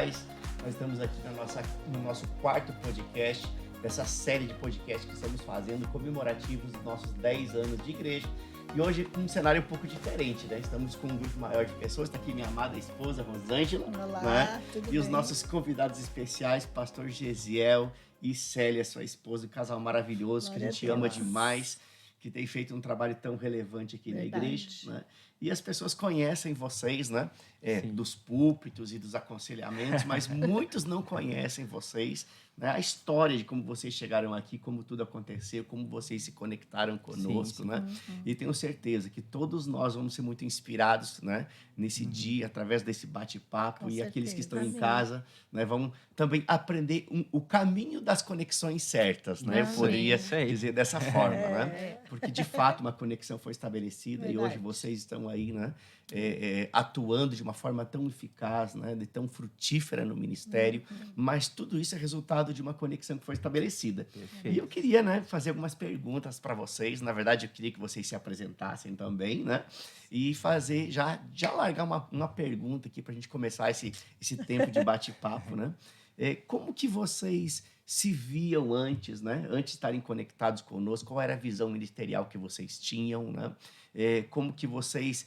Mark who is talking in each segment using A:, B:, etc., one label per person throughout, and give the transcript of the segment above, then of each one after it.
A: paz. Nós estamos aqui no nosso quarto podcast, dessa série de podcasts que estamos fazendo comemorativos dos nossos 10 anos de igreja. E hoje um cenário um pouco diferente, né? Estamos com um grupo maior de pessoas. Está aqui minha amada esposa, Rosângela.
B: Olá,
A: né?
B: tudo
A: E
B: bem?
A: os nossos convidados especiais, pastor Gesiel e Célia, sua esposa, um casal maravilhoso que a gente ama demais, que tem feito um trabalho tão relevante aqui na igreja, né? E as pessoas conhecem vocês, né? Dos púlpitos e dos aconselhamentos, mas muitos não conhecem vocês, né? A história de como vocês chegaram aqui, como tudo aconteceu, como vocês se conectaram conosco,
C: sim.
A: né? E tenho certeza que todos nós vamos ser muito inspirados, né? Nesse dia, através desse bate-papo, e aqueles que estão em casa, né? Vão também aprender o caminho das conexões certas, né? Eu poderia dizer dessa forma, né? Porque, de fato, uma conexão foi estabelecida e hoje vocês estão aí, né? Atuando de uma forma tão eficaz, né? De tão frutífera no ministério, mas tudo isso é resultado de uma conexão que foi estabelecida.
C: Perfeito.
A: E eu queria, né, fazer algumas perguntas para vocês. Na verdade, eu queria que vocês se apresentassem também, né? E fazer, já largar uma pergunta aqui para a gente começar esse tempo de bate-papo, né? Como que vocês se viam antes, né? Antes de estarem conectados conosco, qual era a visão ministerial que vocês tinham, né? Como que vocês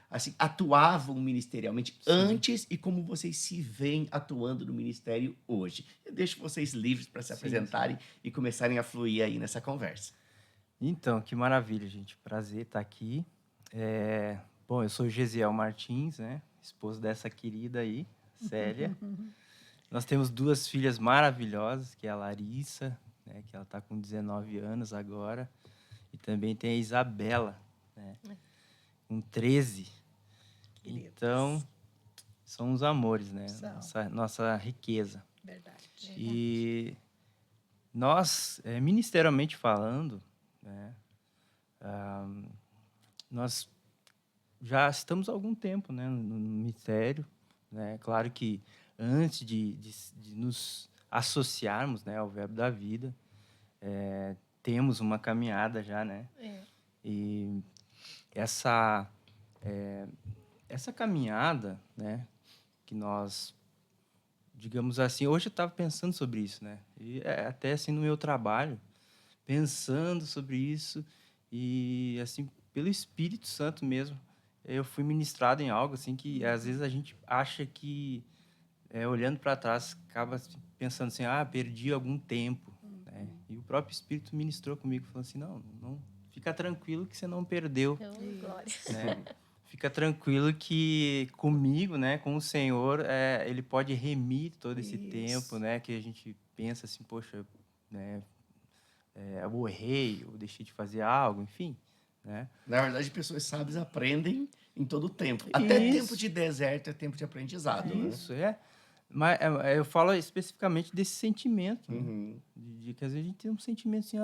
A: assim, atuavam ministerialmente antes e como vocês se veem atuando no ministério hoje. Eu deixo vocês livres para se apresentarem e começarem a fluir aí nessa conversa.
C: Então, que maravilha, gente. Prazer estar aqui. Bom, eu sou Gesiel Martins, né? Esposo dessa querida aí, Célia. Nós temos 2 filhas maravilhosas, que é a Larissa, né? Que ela está com 19 anos agora. E também tem a Isabela, né? Com 13.
B: Queridos.
C: Então, são os amores, né?
B: São.
C: Nossa riqueza.
B: Verdade.
C: E nós, ministerialmente falando, né? Nós já estamos há algum tempo, né, no ministério, né? Claro que antes de nos associarmos, né, ao Verbo da Vida, temos uma caminhada já, né? E essa caminhada, né, que nós, digamos assim, hoje eu estava pensando sobre isso, né? E até assim no meu trabalho, pensando sobre isso e assim pelo Espírito Santo mesmo, eu fui ministrado em algo assim que às vezes a gente acha que olhando para trás acaba pensando assim, perdi algum tempo, né? E o próprio Espírito ministrou comigo, falando assim, não, fica tranquilo que você não perdeu,
B: Glória.
C: né? Fica tranquilo que comigo, né, com o Senhor, Ele pode remir todo esse tempo, né, que a gente pensa assim, poxa, né, eu errei, eu deixei de fazer algo, enfim, né?
A: Na verdade, pessoas sábias aprendem em todo o tempo. Até tempo de deserto é tempo de aprendizado, né?
C: Isso, Mas eu falo especificamente desse sentimento, né? De que às vezes a gente tem um sentimento assim,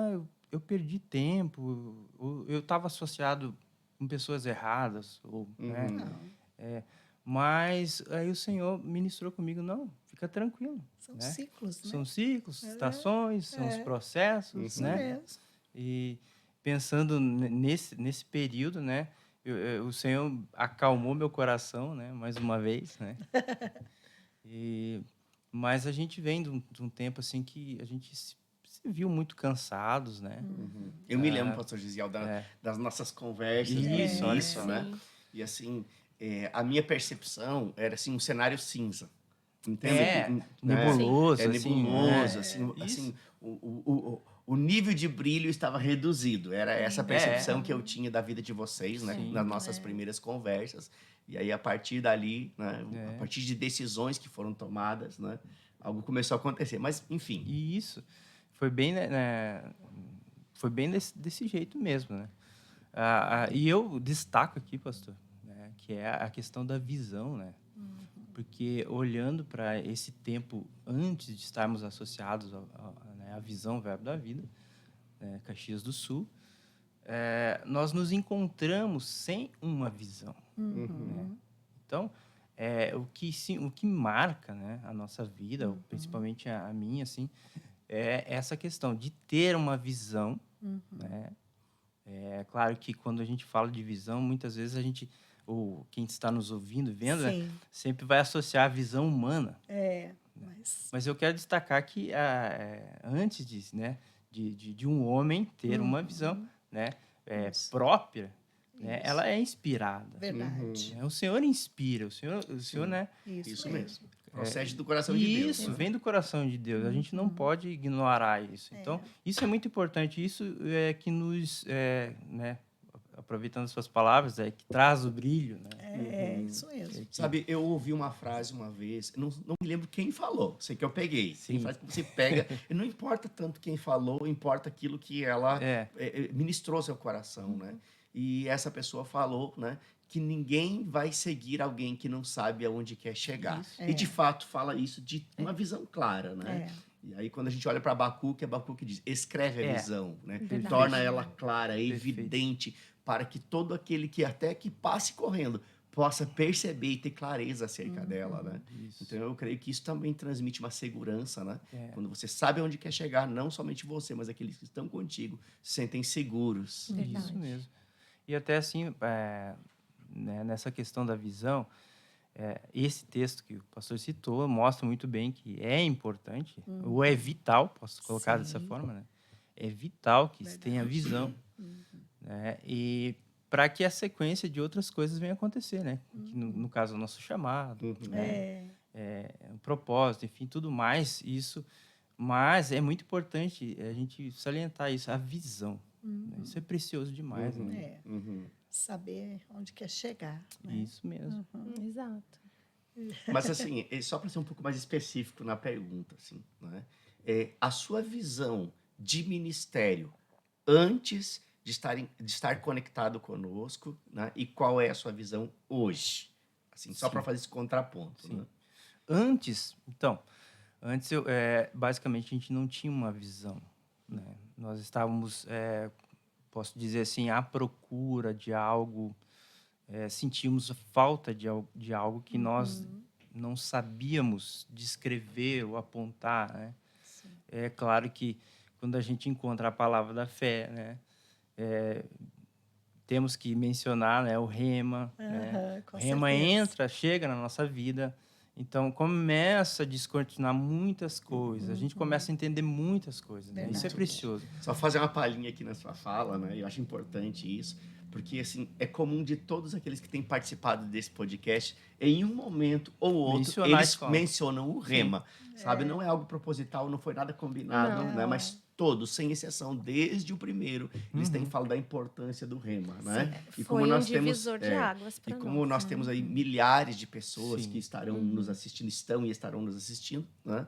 C: eu perdi tempo, ou eu estava associado com pessoas erradas, ou, né? Mas aí o Senhor ministrou comigo, não, fica tranquilo.
B: São
C: né?
B: ciclos, né?
C: São ciclos, estações, são os processos,
B: Isso
C: né?
B: mesmo.
C: E pensando nesse período, né? O Senhor acalmou meu coração, né? Mais uma vez, né? Mas a gente vem de um tempo assim que a gente se viu muito cansados, né?
A: Eu me lembro, pastor Gisiel, das nossas conversas no
C: Isso, olha
A: início,
C: só.
A: né? E assim, a minha percepção era assim, um cenário cinza. Entende?
C: Nebuloso,
A: nebuloso,
C: assim.
A: assim, o nível de brilho estava reduzido. Era essa percepção que eu tinha da vida de vocês, né? Nas nossas primeiras conversas. E aí, a partir dali, né? A partir de decisões que foram tomadas, né? Algo começou a acontecer. Mas, enfim.
C: E isso foi bem, foi bem desse jeito mesmo, né? E eu destaco aqui, pastor, né, que é a questão da visão, né? Porque olhando para esse tempo antes de estarmos associados à visão Verbo da Vida, né, Caxias do Sul, nós nos encontramos sem uma visão. Né? Então, o que marca, né, a nossa vida, principalmente a minha, assim, é essa questão de ter uma visão. Né? É claro que quando a gente fala de visão, muitas vezes a gente ou quem está nos ouvindo, vendo, né,
B: Sim,
C: sempre vai associar a visão humana.
B: mas
C: Mas eu quero destacar que antes disso, né, de um homem ter uma visão, né,
B: Isso.
C: própria, né,
B: Isso.
C: ela é inspirada.
B: verdade.
C: Né? O Senhor inspira, o Senhor, né?
A: Isso mesmo. Procede do coração de
C: E
A: Deus.
C: isso
A: né?
C: vem do coração de Deus. A gente não pode ignorar isso. Então, isso é muito importante. Isso é que nos, né, aproveitando as suas palavras, que traz o brilho, né?
B: Isso mesmo.
A: Sabe, eu ouvi uma frase uma vez, não me lembro quem falou, sei que eu peguei. Tem
C: Sim.
A: frase que você pega, e não importa tanto quem falou, importa aquilo que ela ministrou seu coração, né? E essa pessoa falou, né, que ninguém vai seguir alguém que não sabe aonde quer chegar.
C: Isso.
A: E de fato fala isso de uma visão clara, né? E aí quando a gente olha para Abacuque diz, escreve a visão, né?
B: Verdade.
A: Torna ela clara,
C: Perfeito.
A: evidente, para que todo aquele que até que passe correndo possa perceber e ter clareza acerca dela, né?
C: Isso.
A: Então eu creio que isso também transmite uma segurança, né?
C: É.
A: Quando você sabe onde quer chegar, não somente você, mas aqueles que estão contigo se sentem seguros.
B: Verdade.
C: Isso mesmo. E até assim, né, nessa questão da visão, esse texto que o pastor citou mostra muito bem que é importante, ou é vital, posso colocar
B: Sim.
C: dessa forma, né? É vital que se tenha visão, né? E para que a sequência de outras coisas venha acontecer, né? Que no caso, o nosso chamado, né? O propósito, enfim, tudo mais, isso. Mas é muito importante a gente salientar isso, a visão. Né? Isso é precioso demais, né?
B: Saber onde quer chegar. Né?
C: Isso mesmo.
B: Exato.
A: Mas assim, só para ser um pouco mais específico na pergunta, assim, né? A sua visão de ministério antes de estar conectado conosco, né? E qual é a sua visão hoje? Assim, só para fazer esse contraponto.
C: Sim.
A: Né?
C: Antes basicamente a gente não tinha uma visão, né? Nós estávamos, posso dizer assim, à procura de algo, sentíamos falta de algo que nós não sabíamos descrever ou apontar, né? É claro que quando a gente encontra a palavra da fé, né, temos que mencionar, né, o rema, né?
B: Com
C: O rema
B: certeza.
C: chega na nossa vida, então começa a descortinar muitas coisas, a gente começa a entender muitas coisas, né? Isso é
B: Verdade.
C: precioso.
A: Só fazer uma palhinha aqui na sua fala, né? Eu acho importante isso, porque assim é comum de todos aqueles que têm participado desse podcast, em um momento ou outro,
C: Mencionar a
A: eles
C: escola.
A: mencionam o rema, sabe? Não é algo proposital, não foi nada combinado, né? Mas todos, sem exceção, desde o primeiro, eles têm falado da importância do rema, né? E
B: Foi um divisor de águas
A: e
B: para
A: como nós temos aí milhares de pessoas
C: Sim.
A: que estarão nos assistindo, estão e estarão nos assistindo, né?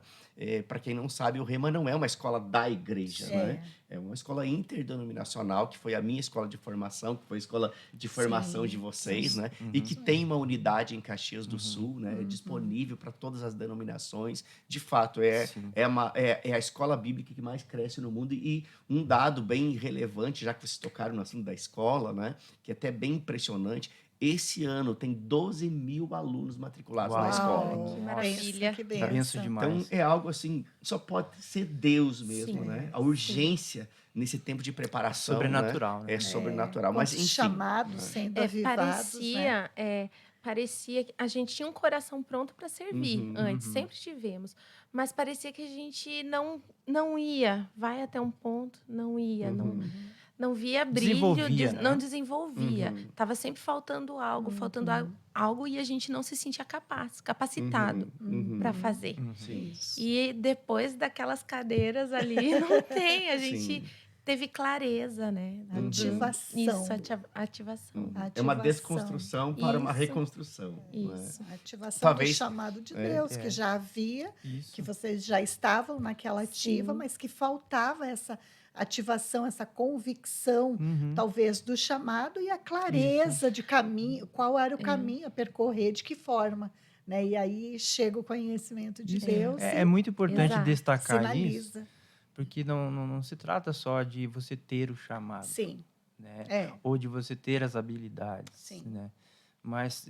A: Para quem não sabe, o Rema não é uma escola da igreja, né? É uma escola interdenominacional, que foi a minha escola de formação, que foi a escola de formação de vocês, né? E que tem uma unidade em Caxias do Sul, né? Disponível para todas as denominações. De fato, é a escola bíblica que mais cresce no mundo. E um dado bem relevante, já que vocês tocaram no assunto da escola, né? Que é até bem impressionante. Esse ano tem 12 mil alunos matriculados na
C: Uau.
A: escola.
B: Que
D: maravilha.
B: Que
C: Benção
B: benção.
C: demais.
A: Então, é algo assim, só pode ser Deus mesmo,
B: Sim,
A: né? A urgência nesse tempo de preparação,
C: Sobrenatural, né?
A: É sobrenatural. Mas,
B: Quantos
A: enfim,
B: chamados sendo avivados, né?
D: Parecia que a gente tinha um coração pronto para servir antes, sempre tivemos. Mas parecia que a gente não ia, vai até um ponto, não ia, não via brilho,
C: Desenvolvia, né?
D: não desenvolvia. Tava sempre faltando algo e a gente não se sentia capacitado para fazer.
A: Sim.
D: E depois daquelas cadeiras ali, não tem. A gente
A: Sim.
D: teve clareza, né?
B: Ativação.
D: Isso, ativação.
A: É uma
B: Ativação.
A: desconstrução para uma
D: Isso.
A: reconstrução.
D: Isso.
B: A ativação
A: Talvez-
B: do chamado de Deus, que já havia,
C: Isso.
B: que vocês já estavam naquela ativa,
D: Sim.
B: mas que faltava essa ativação, essa convicção, talvez, do chamado e a clareza de caminho, qual era o caminho a percorrer, de que forma. Né? E aí chega o conhecimento de Deus
C: É
B: e
C: muito importante
D: Exato.
C: destacar isso,
B: sinaliza.
C: porque não se trata só de você ter o chamado,
B: Sim,
C: né? Ou de você ter as habilidades,
B: Sim.
C: né? Mas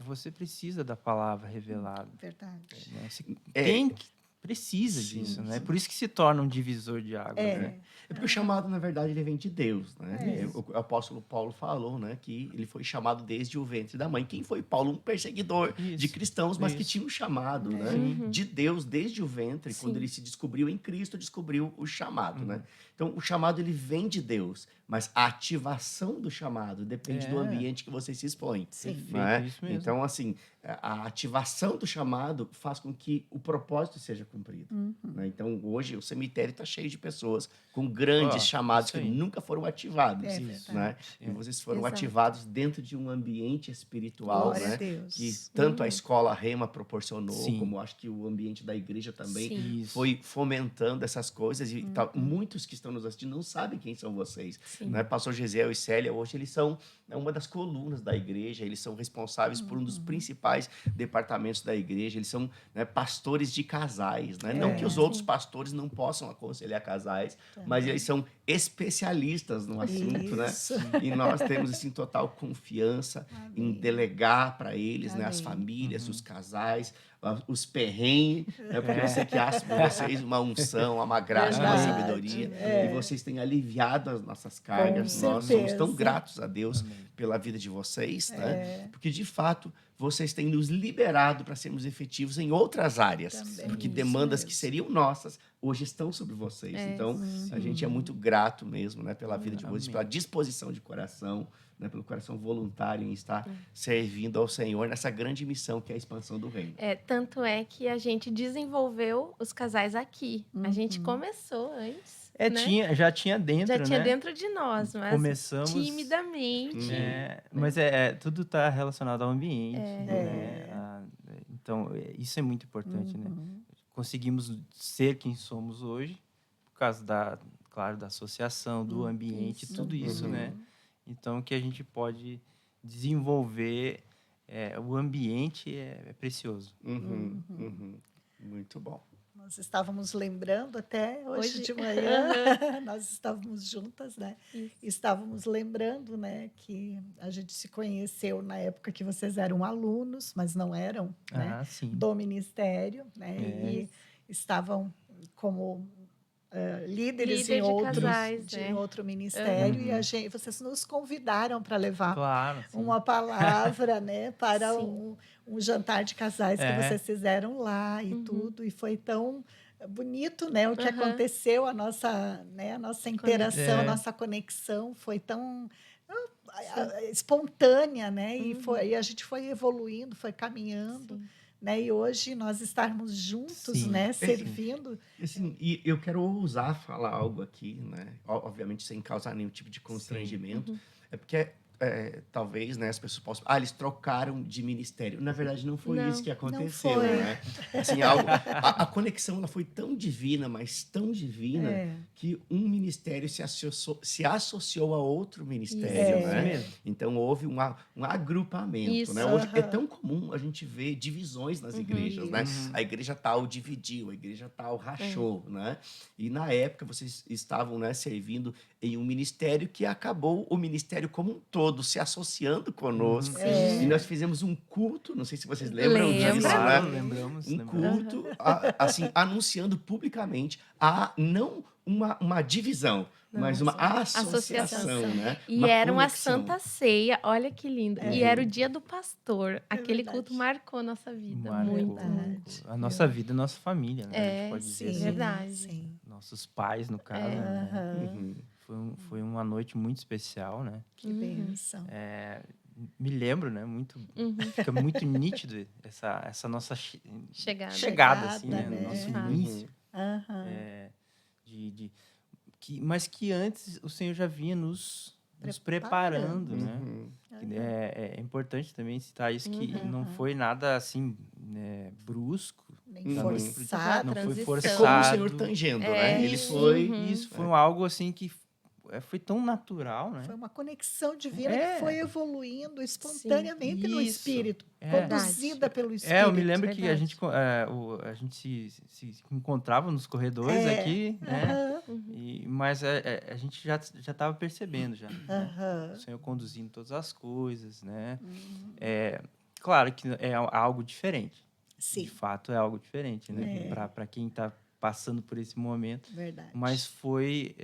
C: você precisa da palavra revelada.
B: verdade.
C: Né?
A: É.
C: Tem que precisa
A: Sim,
C: disso, né?
A: sim.
C: Por isso que se torna um divisor de águas, né?
A: É porque o chamado, na verdade, ele vem de Deus, né?
B: É.
A: O apóstolo Paulo falou, né, que ele foi chamado desde o ventre da mãe. Quem foi Paulo? Um perseguidor de
C: Isso,
A: cristãos, mas que
C: isso.
A: tinha um chamado, né?
C: Sim.
A: De Deus desde o ventre. Quando
D: Sim.
A: ele se descobriu em Cristo, descobriu o chamado, né?
C: Uhum.
A: Então, o chamado, ele vem de Deus, mas a ativação do chamado depende do
C: É.
A: ambiente que você se expõe.
B: Sim.
C: Perfeito,
A: Né?
C: isso mesmo.
A: Então, assim, a ativação do chamado faz com que o propósito seja cumprido. Né? Então, hoje, o cemitério está cheio de pessoas com grandes
C: Ó,
A: chamados
C: isso
A: que
C: aí.
A: nunca foram ativados.
B: É
C: Isso.
B: verdade.
A: Né?
C: É.
A: E vocês foram
D: Exato.
A: ativados dentro de um ambiente espiritual,
B: Glória a
A: né?
B: Deus.
A: Que tanto a escola Rema proporcionou,
C: Sim.
A: como acho que o ambiente da igreja também
D: Sim.
C: Isso.
A: foi fomentando essas coisas. E muitos que estão nos assistindo não sabem quem são vocês.
D: Sim.
A: Né? Pastor Gesiel e Célia, hoje eles são uma das colunas da igreja, eles são responsáveis por um dos principais departamentos da igreja, eles são, né, pastores de casais. Né? Não que os outros pastores não possam aconselhar casais, mas eles são especialistas no assunto, né?
B: Isso.
A: E nós temos assim total confiança em delegar para eles, né, as
B: Amém.
A: famílias, os casais, os perrengues, né, porque eu sei que há por vocês uma unção, uma graça, uma
B: Verdade.
A: sabedoria,
B: É.
A: e vocês têm aliviado as nossas cargas.
B: Com
A: Nós somos tão
B: certeza.
A: gratos a Deus
C: Amém.
A: pela vida de vocês,
B: É.
A: né? Porque de fato vocês têm nos liberado para sermos efetivos em outras áreas,
B: Também,
A: porque
B: isso
A: demandas
B: mesmo.
A: que seriam nossas hoje estão sobre vocês.
D: É.
A: Então, a gente é muito grato mesmo, né, pela vida de vocês,
C: Amém.
A: pela disposição de coração, né, pelo coração voluntário em estar servindo ao Senhor nessa grande missão que é a expansão do reino.
D: Tanto é que a gente desenvolveu os casais aqui. A gente começou antes. né?
C: Já tinha dentro,
D: Já tinha
C: né?
D: dentro de nós, mas
C: Começamos...
D: timidamente.
C: Mas tudo está relacionado ao ambiente. Né? Então, isso é muito importante, né? Conseguimos ser quem somos hoje por causa claro, da associação, do ambiente, tudo isso, né? Então, que a gente pode desenvolver, o ambiente é precioso.
A: Muito bom.
B: Nós estávamos lembrando até hoje
D: Hoje.
B: de manhã, nós estávamos juntas, né?
D: Isso.
B: Estávamos lembrando, né, que a gente se conheceu na época que vocês eram alunos, mas não eram, né,
C: Sim.
B: do ministério, né? E estavam como líderes
D: Líder
B: em
D: de
B: outros,
D: casais,
B: de
D: né?
B: outro ministério, e vocês nos convidaram para levar
C: Claro. sim.
B: uma palavra, né, para
D: Sim.
B: um jantar de casais que vocês fizeram lá e tudo, e foi tão bonito, né, o que aconteceu, a nossa interação, a nossa conexão foi tão espontânea, né, e a gente foi evoluindo, foi caminhando,
D: Sim.
B: né, e hoje nós estarmos juntos,
C: Sim.
B: né, servindo.
A: Assim, e eu quero ousar falar algo aqui, né? Obviamente sem causar nenhum tipo de constrangimento. É porque talvez, né, as pessoas possam... eles trocaram de ministério. Na verdade, não foi
D: Não,
A: isso que
B: não
A: aconteceu,
B: foi.
A: né? Assim, a conexão ela foi tão divina, mas tão divina, que um ministério se associou a outro ministério,
B: Isso.
A: né?
C: mesmo.
A: Então, houve um agrupamento,
D: Isso.
A: né? Hoje é tão comum a gente ver divisões nas igrejas, né?
B: Isso.
A: A igreja tal dividiu, a igreja tal rachou, né? E na época vocês estavam, né, servindo em um ministério que acabou o ministério como um todo se associando conosco. E nós fizemos um culto, não sei se vocês lembram
D: Lembra.
A: disso,
C: Claro,
A: né?
C: lembramos.
A: Um culto, assim, anunciando publicamente não uma divisão, mas uma associação, né?
D: E
A: Uma
D: era uma
A: conexão.
D: Santa Ceia, olha que lindo. E era o dia do pastor. Aquele
B: verdade.
D: culto marcou a nossa vida.
C: Marcou
D: Muito,
B: Verdade.
D: muito.
C: a nossa vida, a nossa família, né? A gente pode
B: Sim,
C: dizer assim.
D: verdade.
B: sim.
C: Nossos pais, no caso. Né?
B: Aham.
C: Foi uma noite muito especial, né?
B: Que bênção.
C: Me lembro, né? Fica muito nítido essa nossa
D: Chegada.
C: assim, né?
B: né?
C: No nosso
D: Uhum.
C: início.
B: Aham.
C: Mas que antes o Senhor já vinha nos preparando, né? Que é importante também citar isso, que não foi nada assim, né, brusco.
B: Nem
C: da noite pro dia.
B: forçado.
C: Não foi
D: transição.
A: É
C: forçado.
A: como o Senhor tangendo, né? Ele
D: isso.
A: foi...
C: Isso foi algo assim que foi tão natural, né?
B: Foi uma conexão divina
C: É.
B: que foi evoluindo espontaneamente no
C: Isso.
B: espírito,
C: É.
B: conduzida pelo espírito.
C: Eu me lembro que a
D: verdade.
C: gente se encontrava nos corredores aqui, né? Mas a gente já estava percebendo já. Né?
B: Aham.
C: O Senhor conduzindo todas as coisas, né? Claro que é algo diferente.
B: Sim,
C: de fato é algo diferente, né?
B: É.
C: Para quem está passando por esse momento.
B: verdade.
C: Mas foi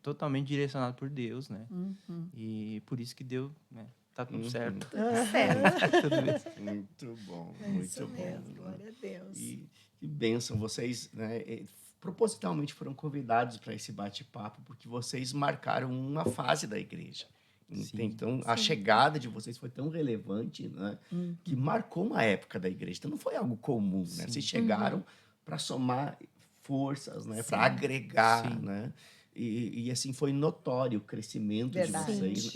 C: totalmente direcionado por Deus, né?
B: Uhum.
C: E por isso que deu, né? Tá tudo
A: Uhum.
C: certo.
B: Aham.
C: Tudo bem.
A: Muito bom,
B: É
A: muito
B: isso
A: bom.
B: mesmo,
A: Né?
B: glória a Deus.
A: E que bênção, vocês, né, propositalmente foram convidados para esse bate-papo, porque vocês marcaram uma fase da igreja.
C: Sim.
A: Então, a
D: Sim.
A: chegada de vocês foi tão relevante, né,
B: Uhum.
A: que marcou uma época da igreja. Então, não foi algo comum, né?
C: Sim.
A: Vocês chegaram para somar forças, né, para
B: Sim.
A: agregar,
C: Sim.
A: né? E assim foi notório o crescimento
B: Verdade.
A: de vocês.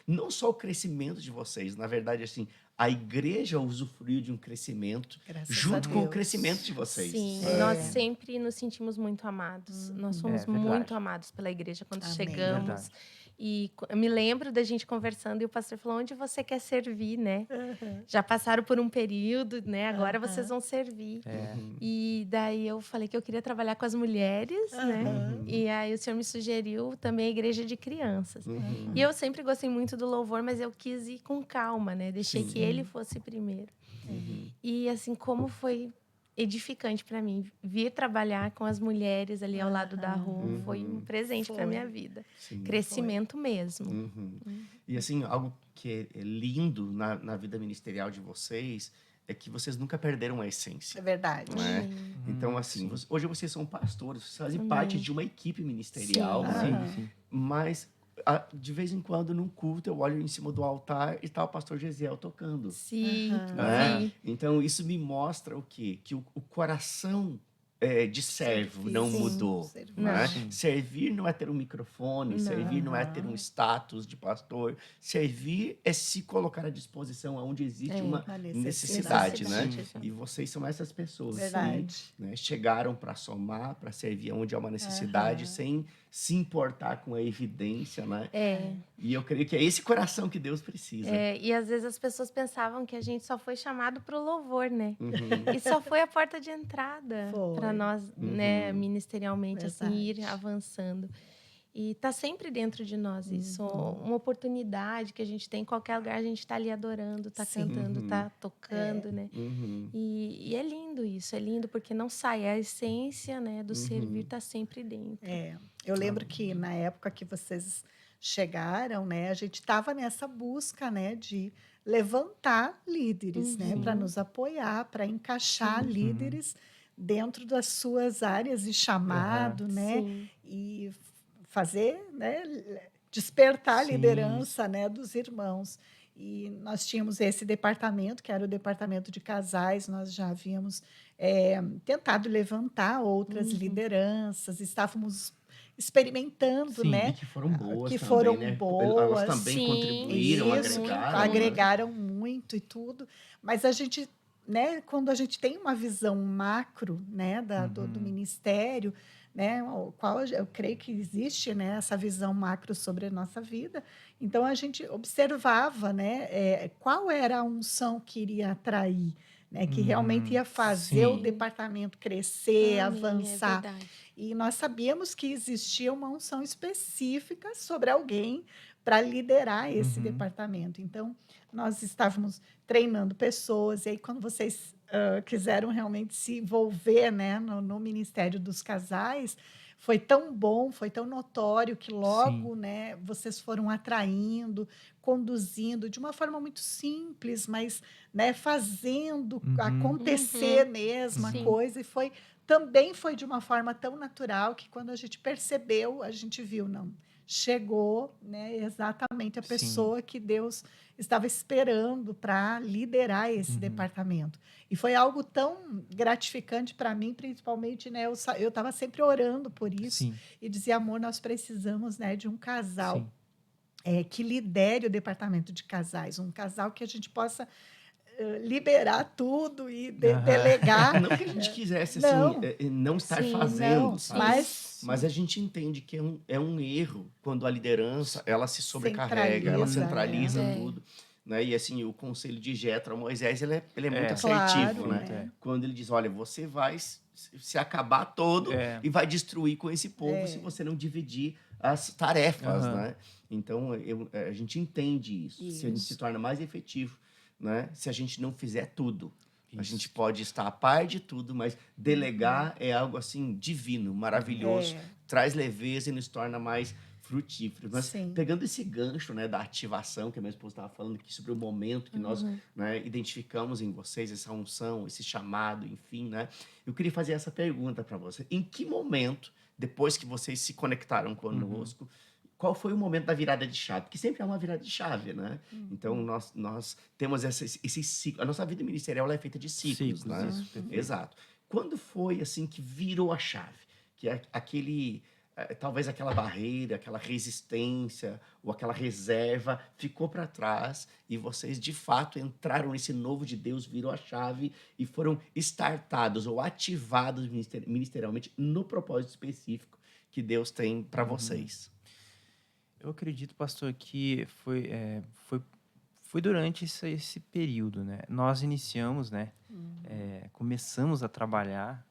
A: Não só o crescimento de vocês, na verdade, assim, a igreja usufruiu de um crescimento
B: Graças a
A: junto com o
B: Deus.
A: crescimento de vocês.
D: Sim,
A: né?
D: nós sempre nos sentimos muito amados. Nós somos
C: verdade.
D: muito amados pela igreja quando
B: Amém.
D: chegamos.
C: Verdade.
D: E eu me lembro da gente conversando e o pastor falou: onde você quer servir, né?
B: Aham.
D: Já passaram por um período, né? Agora
B: Aham.
D: vocês vão servir.
C: É.
D: E daí eu falei que eu queria trabalhar com as mulheres, né?
B: Aham.
D: E aí o senhor me sugeriu também a igreja de crianças.
A: Uhum.
D: E eu sempre gostei muito do louvor, mas eu quis ir com calma, né? Deixei
A: Sim.
D: que ele fosse primeiro.
A: Uhum.
D: E assim, como foi edificante para mim vir trabalhar com as mulheres ali ao lado da rua, foi um presente para
B: Foi.
D: minha vida.
A: Sim.
D: Crescimento mesmo.
A: Uhum. E assim, algo que é lindo na vida ministerial de vocês é que vocês nunca perderam a
B: É
A: essência.
B: verdade.
A: Não é?
D: Amém.
A: Então, assim, hoje vocês são pastores, vocês fazem
D: Amém.
A: parte de uma equipe ministerial,
D: Sim.
A: né?
B: Aham.
C: Sim.
A: Mas de vez em quando, num culto, eu olho em cima do altar e tá o pastor Gesiel tocando.
D: Sim,
A: né?
D: sim.
A: Então, isso me mostra o quê? Que o coração de servo não
B: Sim.
A: mudou.
B: Servir.
A: Né?
C: Sim.
A: Servir não é ter um microfone, servir não é ter um status de pastor. Servir é se colocar à disposição onde existe
D: É.
A: uma
B: Uma
A: necessidade, né?
D: Necessidade.
A: E vocês são essas pessoas.
B: Verdade.
A: Sim, né? Chegaram para somar, para servir onde há uma necessidade,
B: Aham.
A: sem se importar com a evidência, né?
D: É,
A: E eu creio que é esse coração que Deus precisa.
D: e às vezes as pessoas pensavam que a gente só foi chamado para o louvor, né?
A: Uhum.
D: E só foi a porta de entrada
B: Foi.
D: para nós, né,
A: Uhum.
D: ministerialmente, assim, ir
B: Verdade.
D: avançando. E tá sempre dentro de nós isso, uma oportunidade que a gente tem em qualquer lugar, a gente está ali adorando, está
B: Sim.
D: cantando, está tocando, né?
A: Uhum.
D: E é lindo isso, é lindo porque não sai, a essência, né, do servir está sempre dentro.
B: É, eu lembro que na época que vocês chegaram, né, a gente estava nessa busca, né, de levantar líderes, né, para nos apoiar, para encaixar líderes dentro das suas áreas de chamado, né,
D: Sim.
B: e fazer, né, despertar a
C: Sim.
B: liderança, né, dos irmãos. E nós tínhamos esse departamento, que era o departamento de casais, nós já havíamos tentado levantar outras lideranças, estávamos experimentando,
C: Sim,
B: né?
A: E que foram boas
B: que
A: também,
B: foram
A: né? Elas
B: boas,
A: também
D: sim,
A: contribuíram,
B: Isso,
A: agregaram.
B: agregaram muito e tudo, mas a gente, né, quando a gente tem uma visão macro, né, do ministério, né, o qual eu creio que existe, né, essa visão macro sobre a nossa vida, então a gente observava, né, qual era a unção que iria atrair, né, que realmente ia fazer o
C: sim.
B: departamento crescer,
D: Amém,
B: avançar.
D: É verdade.
B: E nós sabíamos que existia uma unção específica sobre alguém para liderar esse departamento. Então, nós estávamos treinando pessoas, e aí, quando vocês quiseram realmente se envolver, né, no Ministério dos Casais, foi tão bom, foi tão notório que logo, né, vocês foram atraindo, conduzindo de uma forma muito simples, mas, né, fazendo acontecer mesmo a
D: Sim.
B: coisa, e também foi de uma forma tão natural que, quando a gente percebeu, a gente viu, não, chegou, né, exatamente a
C: Sim.
B: pessoa que Deus estava esperando para liderar esse departamento. E foi algo tão gratificante para mim, principalmente, né, eu estava sempre orando por isso,
C: Sim.
B: e dizia, amor, nós precisamos, né, de um casal
C: Sim.
B: que lidere o departamento de casais, um casal que a gente possa liberar tudo e delegar.
A: Não que a gente quisesse
B: Não.
A: assim, não estar
D: Sim,
A: fazendo,
B: Não,
A: sabe?
B: mas
A: a gente entende que é um erro quando a liderança ela se sobrecarrega, ela
B: Centraliza,
A: centraliza
D: né?
A: tudo. Né? E assim, o conselho de Jetro a Moisés ele é muito
B: Claro,
A: assertivo, né?
B: né?
A: Quando ele diz, olha, você vai se acabar todo e vai destruir com esse povo se você não dividir as tarefas, né? Então, a gente entende isso. Se a gente se torna mais efetivo, né? Se a gente não fizer tudo. A gente
C: Isso.
A: pode estar a par de tudo, mas delegar é algo assim divino, maravilhoso,
B: É.
A: traz leveza e nos torna mais frutíferos. Mas
B: Sim.
A: pegando esse gancho, né, da ativação que a minha esposa estava falando aqui sobre o momento que nós, né, identificamos em vocês essa unção, esse chamado, enfim, né? Eu queria fazer essa pergunta para você. Em que momento, depois que vocês se conectaram conosco, qual foi o momento da virada de chave? Porque sempre é uma virada de chave, né? Então, nós temos esse ciclo. A nossa vida ministerial ela é feita de ciclos,
C: Ciclos,
A: né?
C: isso, perfeito.
A: Exato. Quando foi, assim, que virou a chave? Que é aquele... talvez aquela barreira, aquela resistência ou aquela reserva ficou para trás e vocês, de fato, entraram nesse novo de Deus, virou a chave e foram startados ou ativados ministerialmente no propósito específico que Deus tem para vocês.
C: Eu acredito, pastor, que foi durante esse período, né? Nós iniciamos, né? Começamos a trabalhar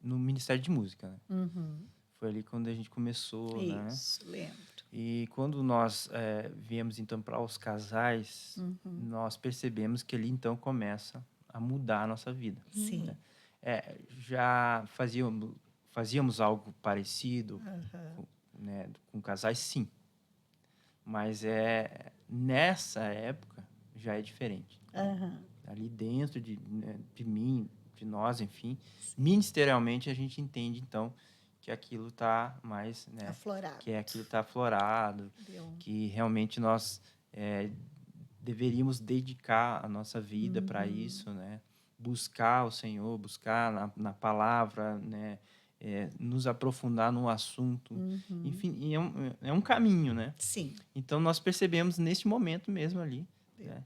C: no Ministério de Música, né?
B: Uhum.
C: Foi ali quando a gente começou, né?
B: Isso, lembro.
C: E quando nós viemos, então, para os casais, nós percebemos que ali, então, começa a mudar a nossa vida.
B: Sim.
C: Né? Já fazíamos algo parecido, né, com casais, sim. Mas nessa época já é diferente.
B: Aham.
C: Ali dentro de mim, de nós, enfim, ministerialmente a gente entende, então, que aquilo está mais, né,
B: Aflorado.
C: que aquilo está aflorado,
B: Deu.
C: que realmente nós deveríamos dedicar a nossa vida para isso, né? Buscar o Senhor, buscar na palavra, né? Nos aprofundar no assunto. Enfim, e é um caminho, né?
B: Sim.
C: Então, nós percebemos neste momento mesmo ali, né?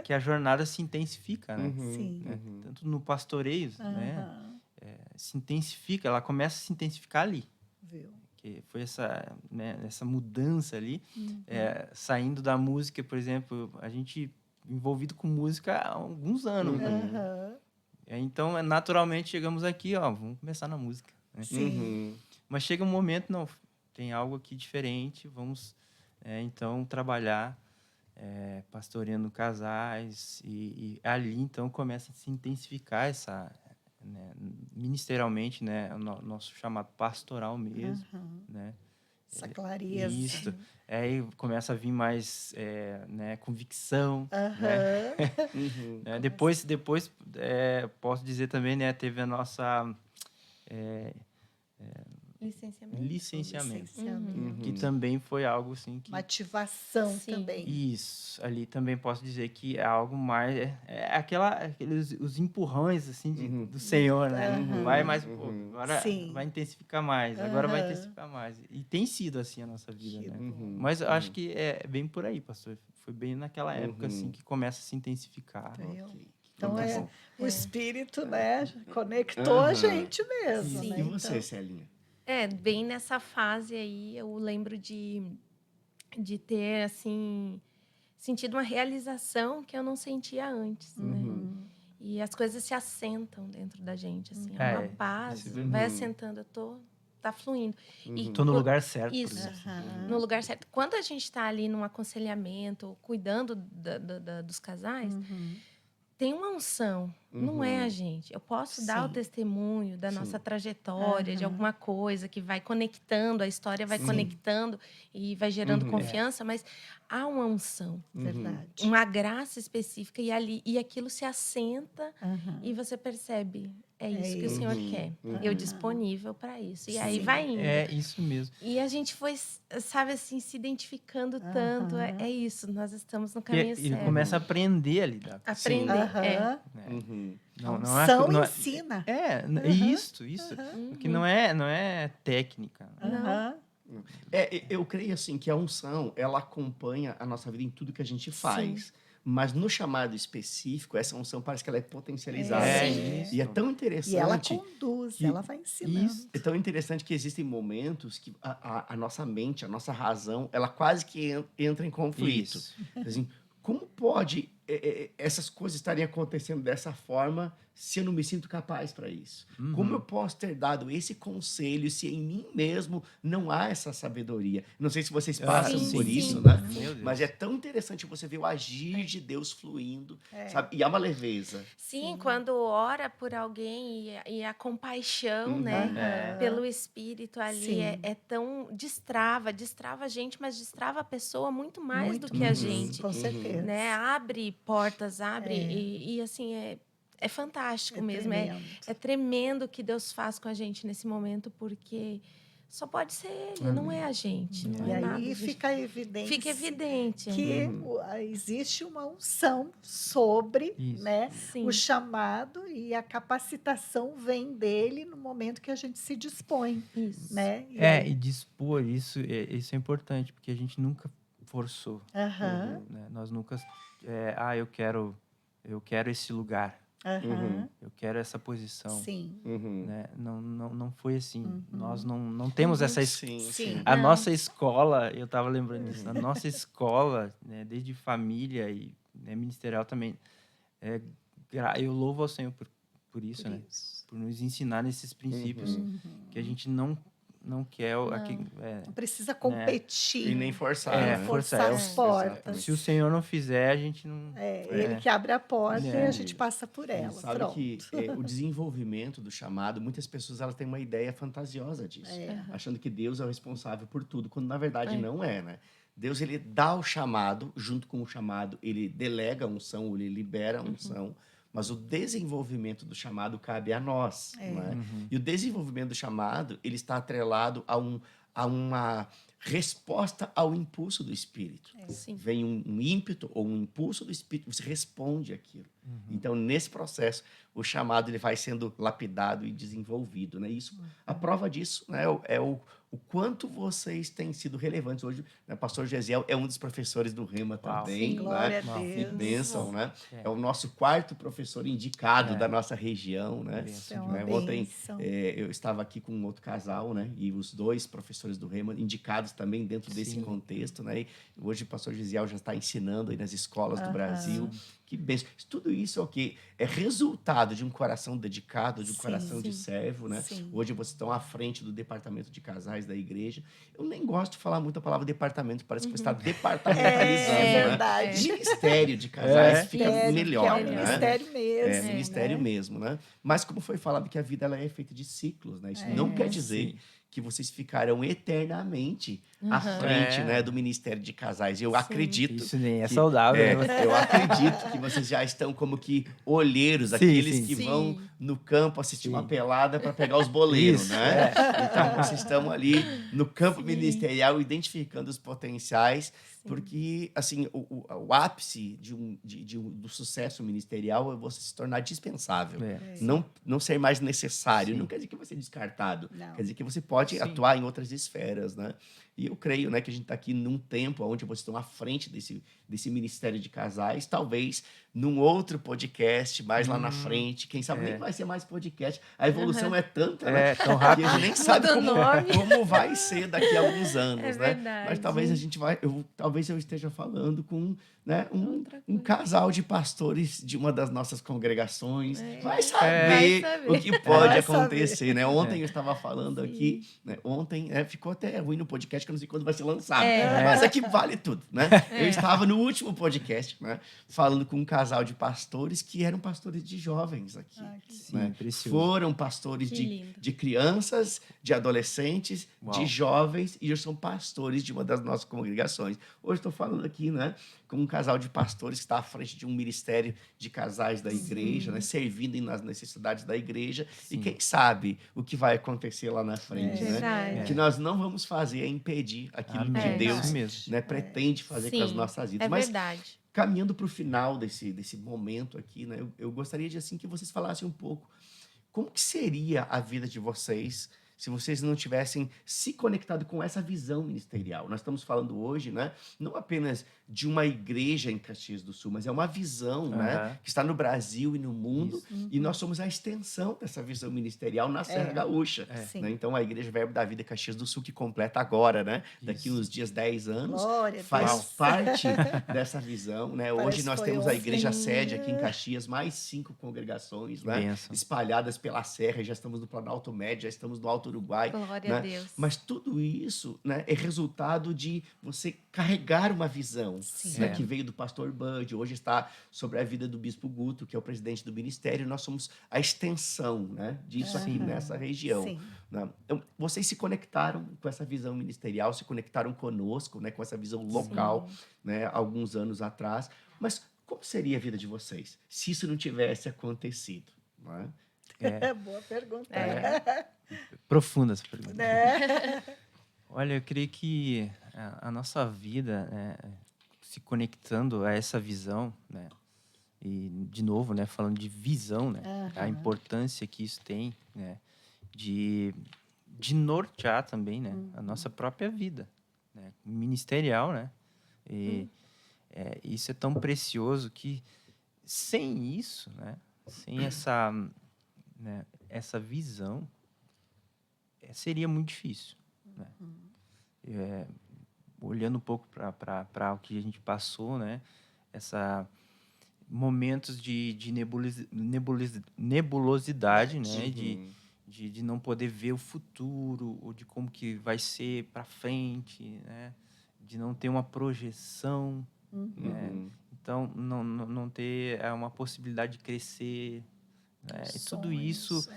C: Que a jornada se intensifica, né?
B: Sim.
C: Né? Tanto no pastoreio, né?
B: Aham.
C: Se intensifica, ela começa a se intensificar ali.
B: Viu?
C: Que foi essa mudança ali, saindo da música, por exemplo, a gente envolvido com música há alguns anos, né?
B: Aham.
C: Então, naturalmente, chegamos aqui, ó, vamos começar na música, né?
B: Sim.
C: Mas chega um momento, não, tem algo aqui diferente, vamos, então, trabalhar pastoreando casais e ali, então, começa a se intensificar essa... né, ministerialmente, né, o nosso chamado pastoral mesmo, né?
B: Essa clareza.
C: Isso. Aí começa a vir mais né, convicção, né?
B: Aham.
C: Né? Depois posso dizer também, né, teve a nossa
D: Licenciamento.
C: licenciamento,
B: Licenciamento.
C: que também foi algo assim que...
B: Uma ativação
D: Sim.
B: também.
C: Isso, ali também posso dizer que é algo mais... aqueles os empurrões, assim, do Senhor, né? Vai mais... Pô, agora
B: Sim.
C: vai intensificar mais, agora vai intensificar mais. E tem sido assim a nossa vida,
B: Que
C: né?
B: bom.
C: Mas eu acho que é bem por aí, pastor. Foi bem naquela época, assim, que começa a se intensificar.
B: Viu?
A: Ok.
B: Então,
A: Muito
B: é,
A: bom.
B: o espírito, né, conectou a gente mesmo,
D: Sim.
B: né?
A: E você,
B: Então,
A: Celinha?
D: Bem nessa fase aí, eu lembro de ter, assim, sentido uma realização que eu não sentia antes, né? E as coisas se assentam dentro da gente, assim. É uma paz,
C: isso é
D: vai assentando, tá fluindo. E
C: Tô no lugar certo, por
D: Isso.
C: exemplo.
D: no lugar certo. Quando a gente está ali num aconselhamento, cuidando dos casais, tem uma unção, não é a gente. Eu posso dar o
B: Sim.
D: testemunho da nossa trajetória, de alguma coisa que vai conectando, a história vai conectando e vai gerando confiança, mas há uma unção,
B: verdade.
D: uma graça específica e aquilo se assenta
B: Aham.
D: e você percebe, é isso que o
B: isso.
D: Senhor quer. Eu disponível para isso. E aí
B: Sim.
D: vai indo.
C: É isso mesmo.
D: E a gente foi, sabe assim, se identificando tanto. É isso, nós estamos no caminho
C: E
D: certo.
C: começa a aprender a lidar com isso.
D: Aprender.
B: Aham.
C: Não,
B: A
C: não é,
B: unção
C: não é,
B: ensina.
C: isso. Porque não é técnica.
B: Aham.
A: Eu creio assim que a unção, ela acompanha a nossa vida em tudo que a gente faz. Mas no chamado específico, essa unção parece que ela é potencializada.
C: Isso.
A: E é tão
B: E ela
A: interessante.
B: conduz, ela vai ensinando.
C: Isso.
A: É tão interessante que existem momentos que a nossa mente, a nossa razão, ela quase que entra em conflito.
C: Isso.
A: Assim, como pode essas coisas estarem acontecendo dessa forma se eu não me sinto capaz para isso? Como eu posso ter dado esse conselho se em mim mesmo não há essa sabedoria? Não sei se vocês passam
D: Sim,
A: por
D: sim.
A: isso, né?
C: Meu Deus.
A: Mas é tão interessante você ver o agir de Deus fluindo, sabe? E há uma leveza.
D: Sim, quando ora por alguém e a compaixão, né,
B: Aham.
D: pelo Espírito ali
B: Sim.
D: é tão destrava a gente, mas destrava a pessoa muito mais
B: Muito
D: do que a
B: mais,
D: gente,
B: com certeza.
D: né? Abre portas, abre e assim é fantástico mesmo,
B: tremendo.
D: é tremendo o que Deus faz com a gente nesse momento, porque só pode ser Ele, não é a gente, não
B: E
D: é nada.
B: aí fica evidente,
D: Fica evidente.
B: que existe uma unção sobre,
C: Isso.
B: né,
D: Sim.
B: o chamado, e a capacitação vem dele no momento que a gente se dispõe,
D: Isso.
B: né? E
C: E dispor, isso é importante, porque a gente nunca forçou.
B: Aham,
C: Né? Nós nunca... eu quero esse lugar,
B: aham,
C: eu quero essa posição.
B: sim,
C: Né? Não foi assim. Nós não temos essa...
A: Sim,
B: sim.
A: sim.
C: A
D: Não.
C: nossa escola, eu estava lembrando disso, a nossa escola, né, desde família e né, ministerial também, eu louvo ao Senhor por isso, né? Por nos ensinar nesses princípios que a gente não quer...
B: Não precisa competir,
A: E nem forçar,
B: nem
A: né?
B: forçar as portas.
A: Exatamente.
C: Se o Senhor não fizer, a gente não...
B: Ele que abre a porta e a gente
A: Isso.
B: passa por ela.
A: Sabe
B: Pronto.
A: que o desenvolvimento do chamado, muitas pessoas elas têm uma ideia fantasiosa disso, achando que Deus é o responsável por tudo, quando na verdade não é, né? Deus ele dá o chamado, junto com o chamado ele delega a unção, ele libera a unção, mas o desenvolvimento do chamado cabe a nós, né? E o desenvolvimento do chamado ele está atrelado a uma resposta ao impulso do Espírito.
D: Sim.
A: Vem um ímpeto ou um impulso do Espírito, você responde aquilo. Então, nesse processo, o chamado ele vai sendo lapidado e desenvolvido, né? Isso, a prova disso, né, é o quanto vocês têm sido relevantes. Hoje, né, o pastor Gesiel é um dos professores do Rema também.
B: Sim, glória
A: né?
B: a
A: Que
B: Deus.
A: bênção, né? É o nosso 4º professor indicado da nossa região, né?
B: Isso é uma
A: Né, ontem
B: bênção.
A: eu estava aqui com um outro casal, né? E os 2 professores do Rema indicados também dentro desse contexto, né? E hoje o pastor Gesiel já está ensinando aí nas escolas do Brasil. Que bênção. Tudo isso é o quê? É resultado de um coração dedicado, de um coração de servo, né?
B: Sim.
A: Hoje vocês estão à frente do departamento de casais da igreja. Eu nem gosto de falar muito a palavra departamento, parece que você está departamentalizando,
B: É
A: né?
B: verdade.
A: Ministério de casais fica
B: Ministério,
A: melhor,
B: que é um
A: né?
B: ministério mesmo.
A: Ministério
B: né?
A: mesmo, né? Mas como foi falado que a vida ela é feita de ciclos, né? Isso não quer dizer que vocês ficarão eternamente à frente, né, do Ministério de Casais. Eu acredito...
C: Isso nem é saudável. Né?
A: Eu acredito que vocês já estão como que olheiros, aqueles que vão no campo assistir uma pelada para pegar os boleiros, né? Então, vocês estão ali no campo ministerial identificando os potenciais, porque, assim, o ápice do sucesso ministerial é você se tornar dispensável. Não ser mais necessário. Não quer dizer que você é descartado.
B: Não.
A: Quer dizer que você pode atuar em outras esferas, né? E eu creio, né, que a gente está aqui num tempo onde vocês estão à frente desse ministério de casais, talvez num outro podcast mais lá na frente, quem sabe nem vai ser mais podcast. A evolução é tanta, né?
C: Tão rápido.
A: Que a gente nem sabe
D: Muda o
A: como vai ser daqui a alguns anos, né?
D: verdade.
A: Mas talvez a gente talvez eu esteja falando com, né, um casal de pastores de uma das nossas congregações. Vai saber o que pode
B: Vai
A: acontecer, né? Ontem eu estava falando aqui, né? Ontem ficou até ruim no podcast, que eu não sei quando vai ser lançado. Mas aqui vale tudo, né? Eu estava no último podcast, né? Falando com um casal de pastores que eram pastores de jovens aqui. Né?
C: Precioso.
A: Foram pastores de crianças, de adolescentes, de jovens, e hoje são pastores de uma das nossas congregações. Hoje estou falando aqui, né, com um casal de pastores que está à frente de um ministério de casais da igreja, né, servindo nas necessidades da igreja. E quem sabe o que vai acontecer lá na frente, né?
D: Verdade.
A: O que nós não vamos fazer é impedir aquilo que
C: Amém.
A: Deus
C: Isso mesmo.
A: né, pretende fazer com as nossas vidas.
D: É
A: Mas
D: verdade.
A: caminhando para o final desse momento aqui, né, eu gostaria de assim que vocês falassem um pouco como que seria a vida de vocês se vocês não tivessem se conectado com essa visão ministerial. Nós estamos falando hoje, né, não apenas de uma igreja em Caxias do Sul, mas é uma visão, né, que está no Brasil e no mundo, e nós somos a extensão dessa visão ministerial na Serra Gaúcha.
B: Sim.
A: Né? Então, a Igreja Verbo da Vida Caxias do Sul, que completa agora, né, daqui uns dias, 10 anos,
B: Glória a
A: faz
B: Deus.
A: parte dessa visão. Né? Hoje
B: Parece
A: nós
B: foi
A: temos a
B: ontem.
A: igreja sede aqui em Caxias, mais 5 congregações, né,
C: Bênção.
A: espalhadas pela Serra, já estamos no Planalto Médio, já estamos no Alto Uruguai.
D: Glória
A: Né?
D: a Deus.
A: Mas tudo isso, né, é resultado de você carregar uma visão,
B: Sim.
A: né, que veio do pastor Bud, hoje está sobre a vida do bispo Guto, que é o presidente do ministério. Nós somos a extensão, né, disso aqui nessa região.
B: Sim.
A: Né? Então, vocês se conectaram com essa visão ministerial, se conectaram conosco, né, com essa visão local, né, alguns anos atrás. Mas como seria a vida de vocês se isso não tivesse acontecido? Né?
B: Boa pergunta.
C: Profunda essa pergunta.
B: Né?
C: Olha, eu creio que a nossa vida, né, se conectando a essa visão, né, e, de novo, né, falando de visão, né, a importância que isso tem, né, de nortear também, né, a nossa própria vida, né, ministerial, né, e isso é tão precioso que sem isso, né, sem essa, né, essa visão, seria muito difícil, né? Olhando um pouco para o que a gente passou, né? Momentos de nebulosidade, né? De não poder ver o futuro, ou de como que vai ser para frente, né? De não ter uma projeção, né? Então, não ter uma possibilidade de crescer, né? E tudo isso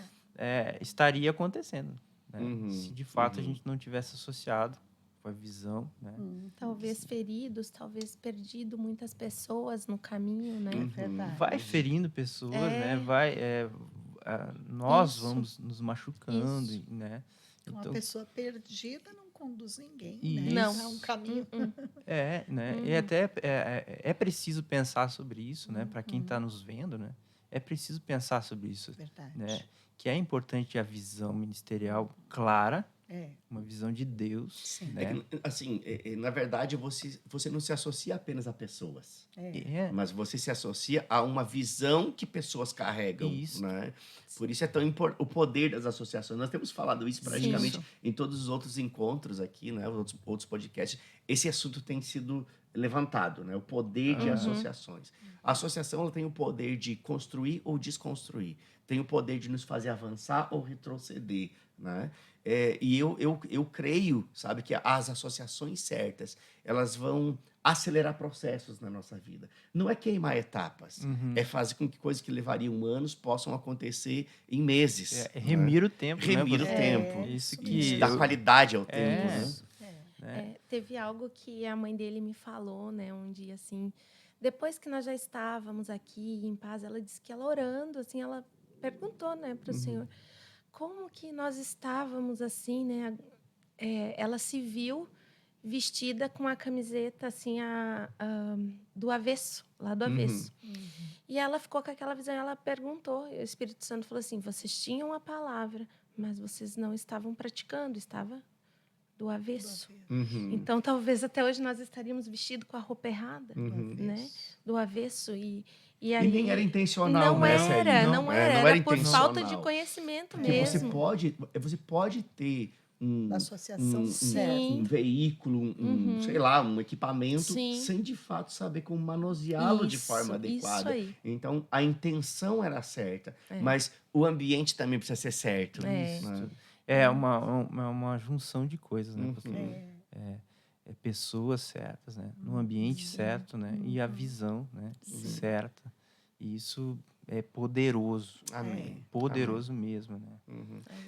C: estaria acontecendo, né? Se de fato a gente não tivesse associado com a visão, né?
D: Talvez feridos, talvez perdido muitas pessoas no caminho, né?
B: É verdade.
C: Vai ferindo pessoas, né? Nós vamos nos machucando, né?
B: Uma
C: Então,
B: pessoa perdida não conduz ninguém,
C: Isso.
B: né?
D: Não.
B: É um caminho.
C: né? E até é preciso pensar sobre isso, né? Para quem está nos vendo, né? É preciso pensar sobre isso,
B: Verdade.
C: né? Que é importante a visão ministerial clara,
B: É.
C: uma visão de Deus,
B: Sim.
C: né?
A: Assim, na verdade, você não se associa apenas a pessoas, mas você se associa a uma visão que pessoas carregam.
C: Isso.
A: Né? Por isso é tão importante o poder das associações. Nós temos falado isso praticamente em todos os outros encontros aqui, né? Outros podcasts. Esse assunto tem sido levantado, né? O poder de associações. A associação ela tem o poder de construir ou desconstruir. Tem o poder de nos fazer avançar ou retroceder, né? E eu creio, sabe, que as associações certas, elas vão acelerar processos na nossa vida. Não é queimar etapas, é fazer com que coisas que levariam anos possam acontecer em meses.
C: Remir o tempo,
A: Remir
C: né?
A: o tempo.
C: Isso
A: E
C: que
A: dar qualidade ao tempo, né?
D: Teve algo que a mãe dele me falou, né, um dia assim, depois que nós já estávamos aqui em paz, ela disse que ela orando, assim, ela perguntou, né, para o Senhor, como que nós estávamos assim, né? Ela se viu vestida com a camiseta assim do avesso, lá do avesso. E ela ficou com aquela visão, ela perguntou, e o Espírito Santo falou assim: vocês tinham a palavra, mas vocês não estavam praticando, estava do avesso. Então, talvez até hoje nós estaríamos vestidos com a roupa errada, né? Do avesso. E aí,
A: nem era intencional,
D: não
A: né,
D: era,
A: Célia?
D: não
A: É,
D: era por falta de conhecimento
A: Porque
D: mesmo.
A: você pode ter
B: Associação certa.
A: um veículo, sei lá, um equipamento,
D: Sim.
A: sem de fato saber como manuseá-lo de forma
D: Isso
A: adequada.
D: aí.
A: Então, a intenção era certa, mas o ambiente também precisa ser certo. Né?
C: É uma junção de coisas, né? Porque pessoas certas, né? No ambiente certo, né? E a visão, né? Certa. E isso é poderoso.
A: Amém.
C: Poderoso mesmo, né?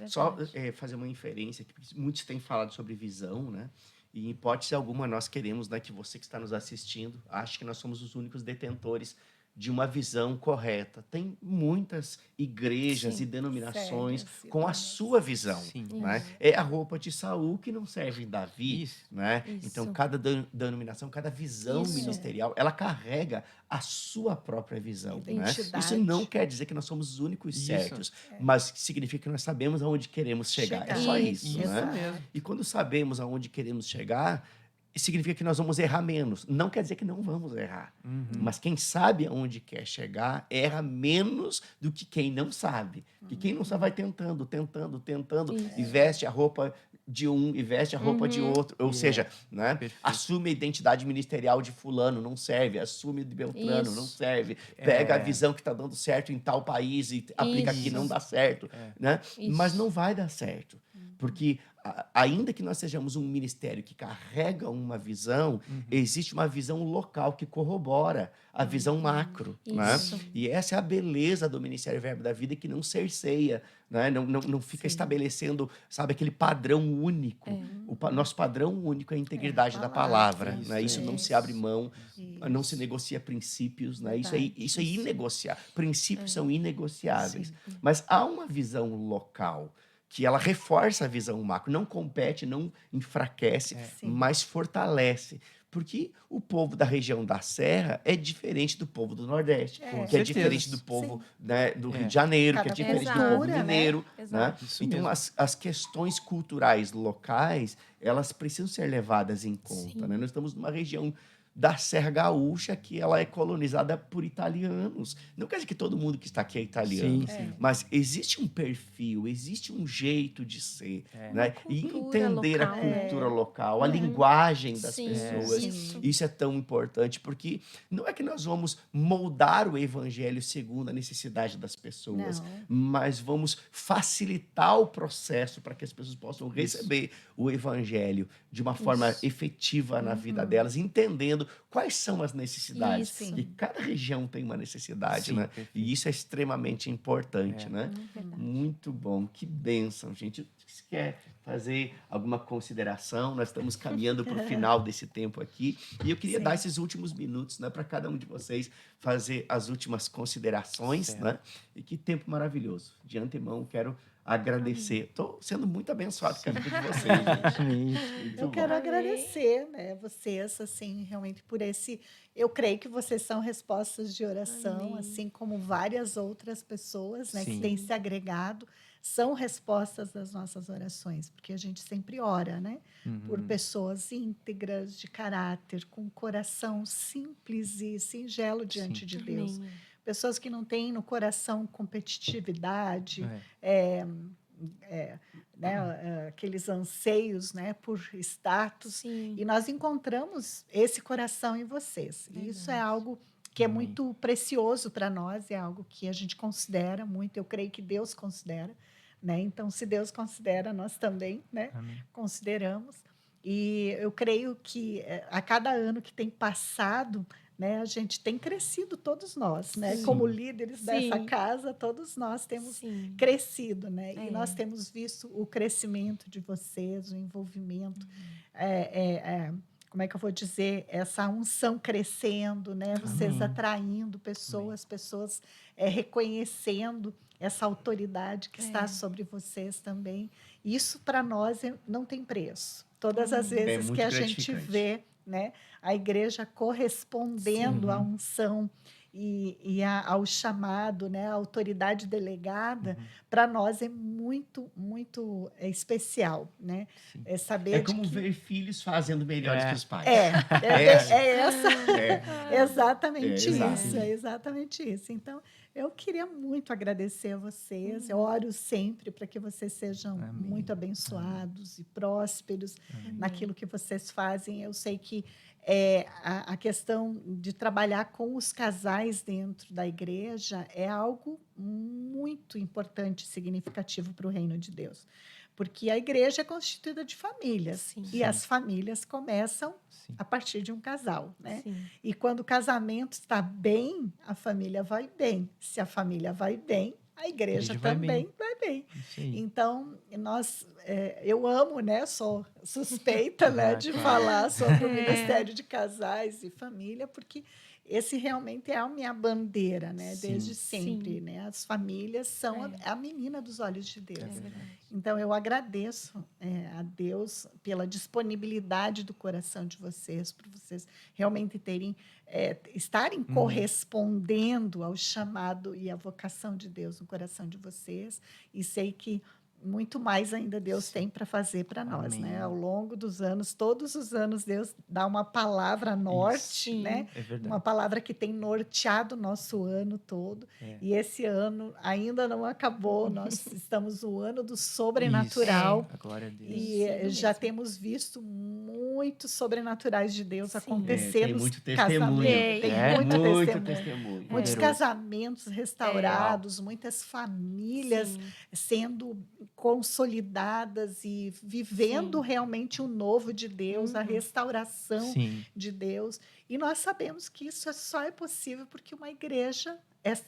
A: Só fazer uma inferência aqui, porque muitos têm falado sobre visão, né? E em hipótese alguma nós queremos, né, que você que está nos assistindo, ache que nós somos os únicos detentores de uma visão correta. Tem muitas igrejas
B: Sim,
A: e denominações
B: sérias e
A: com a
B: donas.
A: sua visão.
C: Sim.
A: Né?
D: Isso.
A: É a roupa de Saul que não serve em Davi.
C: Isso.
A: Né?
D: Isso.
A: Então, cada denominação, cada visão
D: Isso.
A: ministerial, ela carrega a sua própria visão. Né?
B: Identidade.
A: Isso não quer dizer que nós somos os únicos
C: Isso.
A: certos, mas significa que nós sabemos aonde queremos chegar. É só isso.
C: Isso
A: Né?
C: mesmo.
A: E quando sabemos aonde queremos chegar, significa que nós vamos errar menos. Não quer dizer que não vamos errar. Mas quem sabe aonde quer chegar, erra menos do que quem não sabe. Porque quem não sabe vai tentando,
D: Isso.
A: e veste a roupa de um e veste a roupa de outro. Ou seja, né?
C: Perfeito.
A: Assume a identidade ministerial de fulano, não serve. Assume de Beltrano, não
D: Isso.
A: serve. Pega a
C: É.
A: visão que está dando certo em tal país e aplica aqui,
D: Isso.
A: não dá certo. Né?
D: Isso.
A: Mas não vai dar certo. Porque ainda que nós sejamos um ministério que carrega uma visão, existe uma visão local que corrobora a visão macro. Né?
D: Isso.
A: E essa é a beleza do Ministério Verbo da Vida, que não cerceia, né? Não fica estabelecendo, sabe, aquele padrão único. Nosso padrão único é a integridade da palavra.
C: Isso,
A: Né? Isso não se abre mão, não se negocia princípios. Né? Isso é inegociável. Princípios são inegociáveis. Mas há uma visão local que ela reforça a visão macro, não compete, não enfraquece, mas fortalece. Porque o povo da região da Serra é diferente do povo do Nordeste, que é
C: certeza.
A: diferente do povo, né, do Rio de Janeiro, que é
B: Cada
A: diferente do
D: cultura,
A: povo
B: né?
A: mineiro. Né?
D: Exato.
C: Isso
A: Então,
C: mesmo.
A: as questões culturais locais, elas precisam ser levadas em conta.
D: Sim.
A: Né? Nós estamos numa região da Serra Gaúcha, que ela é colonizada por italianos. Não quer dizer que todo mundo que está aqui é italiano,
C: Sim.
A: mas existe um perfil, existe um jeito de ser, né? E
D: cultura
A: entender a
D: local,
A: cultura local, a linguagem das
D: Sim,
A: pessoas.
D: isso.
A: Isso é tão importante, porque não é que nós vamos moldar o evangelho segundo a necessidade das pessoas,
B: Não.
A: mas vamos facilitar o processo para que as pessoas possam receber o evangelho de uma forma efetiva na vida delas, entendendo quais são as necessidades.
D: Isso.
A: E cada região tem uma necessidade,
C: Sim,
A: né?
C: perfeito.
A: E isso é extremamente importante, né? Muito bom, que bênção, gente. Você quer fazer alguma consideração? Nós estamos caminhando para o final desse tempo aqui. E eu queria dar esses últimos minutos, né, para cada um de vocês fazer as últimas considerações, né? E que tempo maravilhoso. De antemão, quero agradecer. Estou sendo muito abençoado com a vida de vocês, gente. Muito
B: Eu
A: bom.
B: quero
D: Amém.
B: agradecer, né, vocês, assim, realmente por esse... Eu creio que vocês são respostas de oração,
D: Amém.
B: assim como várias outras pessoas, né, que
C: Sim.
B: têm se agregado, são respostas das nossas orações, porque a gente sempre ora, né, por pessoas íntegras, de caráter, com um coração simples e singelo diante de Deus.
D: Amém.
B: Pessoas que não têm no coração competitividade, né, aqueles anseios, né, por status.
D: Sim.
B: E nós encontramos esse coração em vocês. E isso é algo que é
C: Amém.
B: muito precioso para nós, é algo que a gente considera muito, eu creio que Deus considera, né? Então, se Deus considera, nós também, né,
C: Amém.
B: consideramos. E eu creio que a cada ano que tem passado, né, a gente tem crescido, todos nós, né?
D: Sim.
B: Como líderes dessa
D: Sim.
B: casa, todos nós temos
D: Sim.
B: crescido, né? E
D: É.
B: nós temos visto o crescimento de vocês, o envolvimento, como é que eu vou dizer, essa unção crescendo, né? Vocês
C: Amém.
B: atraindo pessoas reconhecendo essa autoridade que está sobre vocês também. Isso para nós não tem preço. Todas as vezes
A: muito
B: que a gente
A: gratificante.
B: vê, né, a igreja correspondendo à unção e ao chamado, né, à autoridade delegada, para nós é muito, muito especial, né? É saber
A: É
B: de
A: como
B: que...
A: ver filhos fazendo melhores que os pais.
B: Exatamente
A: exato.
B: isso, é exatamente isso. Então, eu queria muito agradecer a vocês. Eu oro sempre para que vocês sejam muito abençoados e prósperos naquilo que vocês fazem. Eu sei que a questão de trabalhar com os casais dentro da igreja é algo muito importante e significativo para o reino de Deus. Porque a igreja é constituída de famílias.
D: Sim.
B: E as famílias começam
C: Sim.
B: a partir de um casal, né?
D: Sim.
B: E quando o casamento está bem, a família vai bem. Se a família vai bem, a igreja
C: Igreja vai
B: também vai bem.
C: Isso aí.
B: Então, eu amo, né? Sou suspeita, né, de
C: claro.
B: falar sobre o Ministério de Casais e Família, porque esse realmente é a minha bandeira, né?
C: Sim.
B: Desde sempre,
D: Sim.
B: né? As famílias são
D: É.
B: a menina dos olhos de
C: É
B: Deus.
C: verdade.
B: Então, eu agradeço a Deus pela disponibilidade do coração de vocês, por vocês realmente estarem correspondendo ao chamado e à vocação de Deus no coração de vocês. E sei que muito mais ainda Deus tem para fazer para nós,
C: Amém.
B: né? Ao longo dos anos, todos os anos, Deus dá uma palavra norte,
D: Sim.
B: né?
C: É verdade.
B: Uma palavra que tem norteado o nosso ano todo.
C: É.
B: E esse ano ainda não acabou. Nós estamos no ano do sobrenatural.
C: Isso. A glória a Deus.
B: E
D: Isso
B: já
D: mesmo.
B: temos visto muitos sobrenaturais de Deus
D: Sim.
B: acontecer
A: Tem
B: nos
A: muito
B: casamentos.
A: testemunho.
B: Tem
C: É.
B: muito
A: Muito
B: testemunho.
A: testemunho.
B: Muitos
C: Poderoso.
B: casamentos restaurados, muitas famílias
D: Sim.
B: sendo consolidadas e vivendo
D: Sim.
B: realmente o novo de Deus, a
D: Uhum.
B: restauração
C: Sim.
B: de Deus. E nós sabemos que isso só é possível porque uma igreja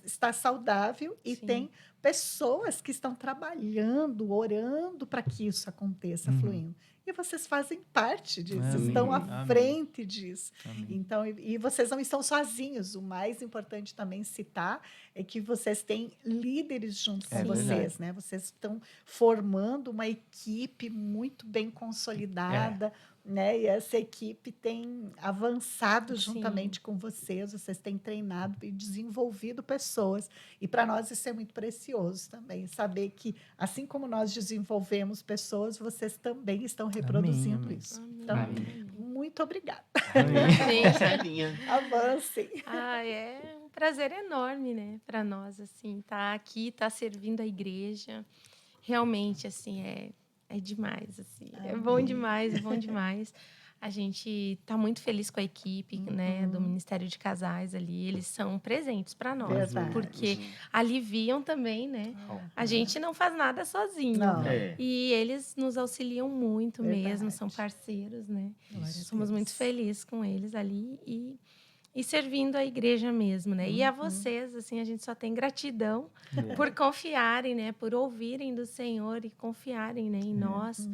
B: está saudável e
D: Sim.
B: tem pessoas que estão trabalhando, orando para que isso aconteça, fluindo. E vocês fazem parte disso,
C: Amém.
B: estão à
C: Amém.
B: frente disso.
C: Amém.
B: Então, e vocês não estão sozinhos. O mais importante também citar é que vocês têm líderes junto com
C: É
B: vocês,
C: verdade.
B: né? Vocês estão formando uma equipe muito bem consolidada, né? E essa equipe tem avançado
D: Sim.
B: juntamente com vocês têm treinado e desenvolvido pessoas. E para nós isso é muito precioso também, saber que assim como nós desenvolvemos pessoas, vocês também estão reproduzindo
C: amém.
B: isso.
D: Amém.
B: Então,
A: Amém.
B: muito obrigada.
C: Amém.
D: Sim.
A: Marcelinha.
B: Avancem.
D: Ah, é um prazer enorme, né, para nós, assim, estar aqui, estar servindo a igreja. Realmente, assim, é demais, assim. É bom
B: Amém.
D: demais, é bom demais. A gente está muito feliz com a equipe, né, do Ministério de Casais ali. Eles são presentes para nós,
B: Verdade.
D: porque aliviam também, né? A gente não faz nada sozinho.
B: Não.
A: É.
D: E eles nos auxiliam muito mesmo, são
B: Verdade.
D: parceiros, né?
B: Glória a
D: Somos
B: Deus.
D: muito felizes com eles ali e servindo a igreja mesmo, né? E a vocês, assim, a gente só tem gratidão por confiarem, né? Por ouvirem do Senhor e confiarem, né, em nós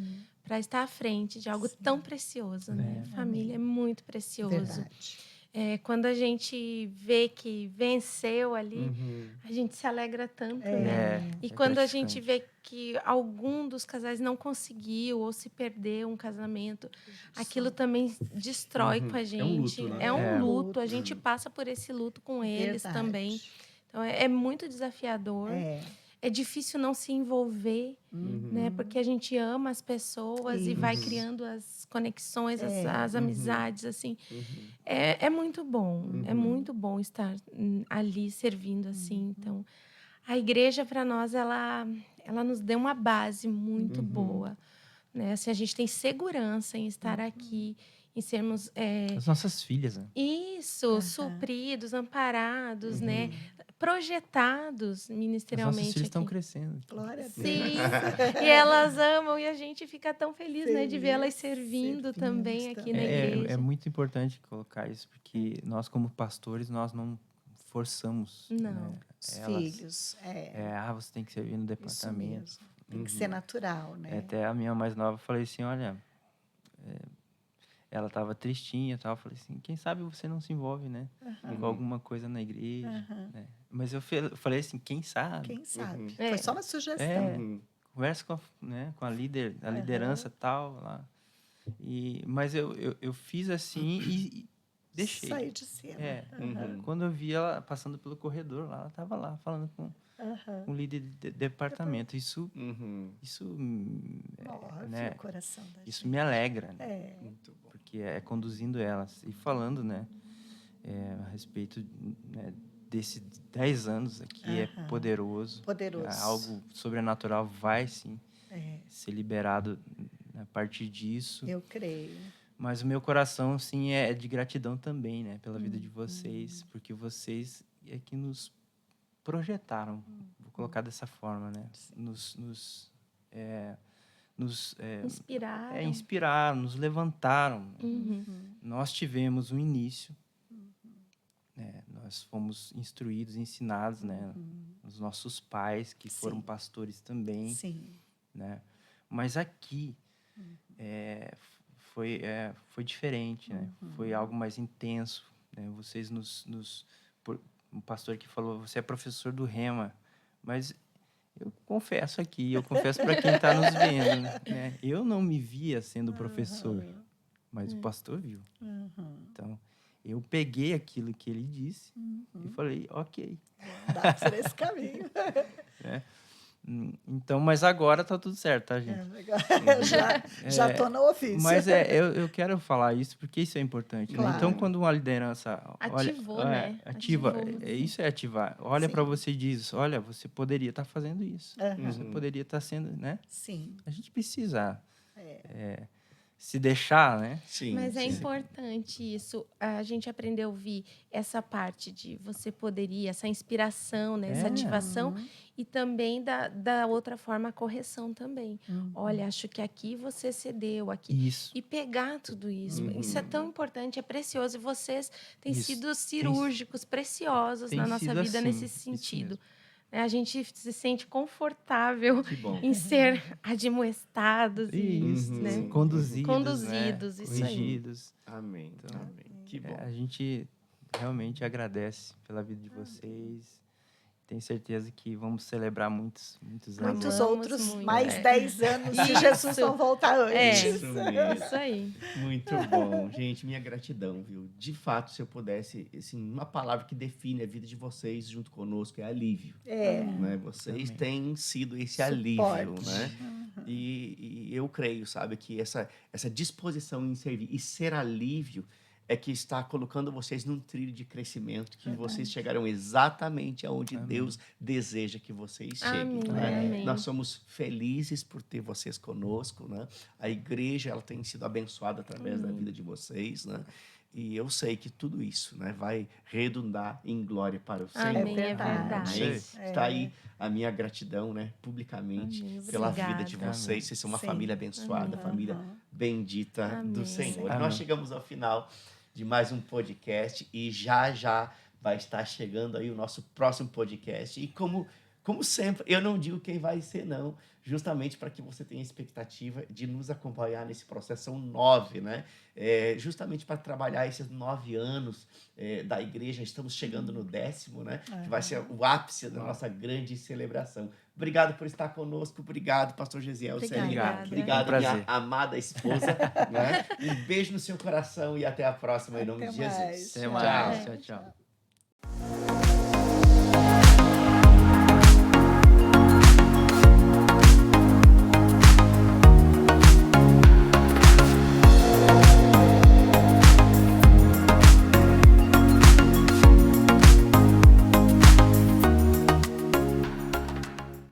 D: para estar à frente de algo tão precioso, né? Família é muito precioso.
B: Verdade.
D: Quando a gente vê que venceu ali, a gente se alegra tanto, né? E quando a gente vê que algum dos casais não conseguiu ou se perdeu um casamento, aquilo também destrói com a gente.
A: É um luto, né?
D: É um
C: É.
D: luto. A gente passa por esse luto com eles
B: Verdade.
D: também. Então, é muito desafiador. É difícil não se envolver, né? Porque a gente ama as pessoas e vai criando as conexões, as amizades, assim. É muito bom. É muito bom estar ali servindo, assim. Então, a igreja, para nós, ela nos deu uma base muito boa, né? Assim, a gente tem segurança em estar aqui, em sermos...
C: As nossas filhas, né?
D: Isso, supridos, amparados, né? Projetados
C: Os
D: ministerialmente
C: nossos filhos estão
D: aqui.
C: crescendo.
B: Glória a Deus.
D: Sim, e elas amam e a gente fica tão feliz, né, de
B: Feliz,
D: vê-las servindo também aqui na igreja.
C: É muito importante colocar isso, porque nós, como pastores, nós não forçamos.
D: Não.
C: Né,
B: Os
C: elas.
B: filhos.
C: Você tem que servir no
B: Isso
C: departamento.
B: mesmo. Tem que ser natural, né?
C: Até a minha mais nova, eu falei assim, olha... ela estava tristinha e tal. Eu falei assim, quem sabe você não se envolve, né? Com alguma coisa na igreja. Né? Mas eu falei assim, quem sabe?
B: Quem sabe?
D: É.
B: Foi só uma sugestão.
C: Conversa com a líder, a liderança tal lá. Mas eu fiz assim e deixei.
B: Sair de cima.
C: Quando eu vi ela passando pelo corredor lá, ela estava lá falando com um líder de departamento. Isso
B: Move
C: né?
B: o coração da
C: Isso
B: gente.
C: me alegra, né?
B: É.
A: Muito bom.
C: Porque é conduzindo elas e falando, né, a respeito, né, desses 10 anos aqui é poderoso.
B: Poderoso.
C: Algo sobrenatural vai sim ser liberado a partir disso.
B: Eu creio.
C: Mas o meu coração sim é de gratidão também, né, pela vida de vocês, porque vocês é que nos projetaram, vou colocar dessa forma, né, inspiraram, nos levantaram. Nós tivemos um início, né? Nós fomos instruídos, ensinados, né? Os nossos pais, que foram pastores também.
B: Sim.
C: Né? Mas aqui foi diferente, né? Foi algo mais intenso, né? Vocês um pastor que falou, você é professor do Rema, mas eu confesso para quem está nos vendo, né? Eu não me via sendo professor, mas o pastor viu. Então, eu peguei aquilo que ele disse e falei, ok.
B: Dá por esse caminho.
C: Né? Então, mas agora tá tudo certo, tá, gente?
B: Já estou no ofício.
C: Mas eu quero falar isso porque isso é importante.
B: Claro.
C: Né? Então, quando uma liderança
D: Ativou, né?
C: ativa,
D: Ativou.
C: Isso é ativar. Olha
B: Sim.
C: para você e diz, olha, você poderia estar fazendo isso. Você poderia estar sendo, né?
B: Sim.
C: A gente precisa se deixar, né?
A: Sim,
D: Mas é
A: sim.
D: importante isso. A gente aprendeu a ouvir essa parte de você poderia, essa inspiração, né? Essa ativação. E também, da outra forma, a correção também. Olha, acho que aqui você cedeu, aqui.
C: Isso.
D: E pegar tudo isso. Isso é tão importante, é precioso. E vocês têm
C: Isso.
D: sido cirúrgicos, preciosos
C: Tem
D: na nossa
C: sido
D: vida
C: assim,
D: nesse
C: isso
D: sentido.
C: mesmo.
D: A gente se sente confortável
A: Que bom.
D: em ser admoestados e
C: Isso,
D: né?
C: conduzidos,
D: Conduzidos,
C: né?
D: isso aí.
C: Corrigidos.
A: Amém.
C: Então,
A: Amém. Que bom.
C: A gente realmente agradece pela vida de vocês. Tenho certeza que vamos celebrar muitos anos.
B: Muitos
D: Amamos
B: outros,
D: muito,
B: mais 10 anos, se
D: Isso.
B: Jesus não voltar antes.
A: Isso mesmo.
D: Isso aí.
A: Muito bom. Gente, minha gratidão, viu? De fato, se eu pudesse, assim, uma palavra que define a vida de vocês junto conosco é alívio. Né? Vocês têm sido esse alívio,
B: Suporte.
A: né? E eu creio, sabe, que essa disposição em servir e ser alívio é que está colocando vocês num trilho de crescimento, que vocês chegarão exatamente aonde Deus deseja que vocês cheguem.
D: Amém,
A: Né?
D: amém.
A: Nós somos felizes por ter vocês conosco, né? A igreja ela tem sido abençoada através da vida de vocês, né? E eu sei que tudo isso, né, vai redundar em glória para o Senhor.
D: Amém, é verdade.
A: Amém? Está aí a minha gratidão, né, publicamente,
D: Amém,
A: pela vida
D: obrigada.
A: de vocês. Vocês são uma
B: Sim.
A: família abençoada, família bendita do
D: Amém.
A: Senhor.
C: Amém.
A: Nós chegamos ao final de mais um podcast e já vai estar chegando aí o nosso próximo podcast. E como sempre, eu não digo quem vai ser, não, justamente para que você tenha expectativa de nos acompanhar nesse processo. São 9, né? Justamente para trabalhar esses 9 anos da igreja. Estamos chegando no 10º, né? Que vai ser o ápice da nossa grande celebração. Obrigado por estar conosco. Obrigado, pastor Gesiel.
D: Obrigada.
A: Obrigado,
C: É um
A: minha
C: prazer.
A: amada esposa. Né? Um beijo no seu coração e até a próxima, em nome
B: Até
A: de Jesus.
B: mais.
C: Até
B: Tchau.
C: mais.
D: Tchau.
C: Tchau, tchau.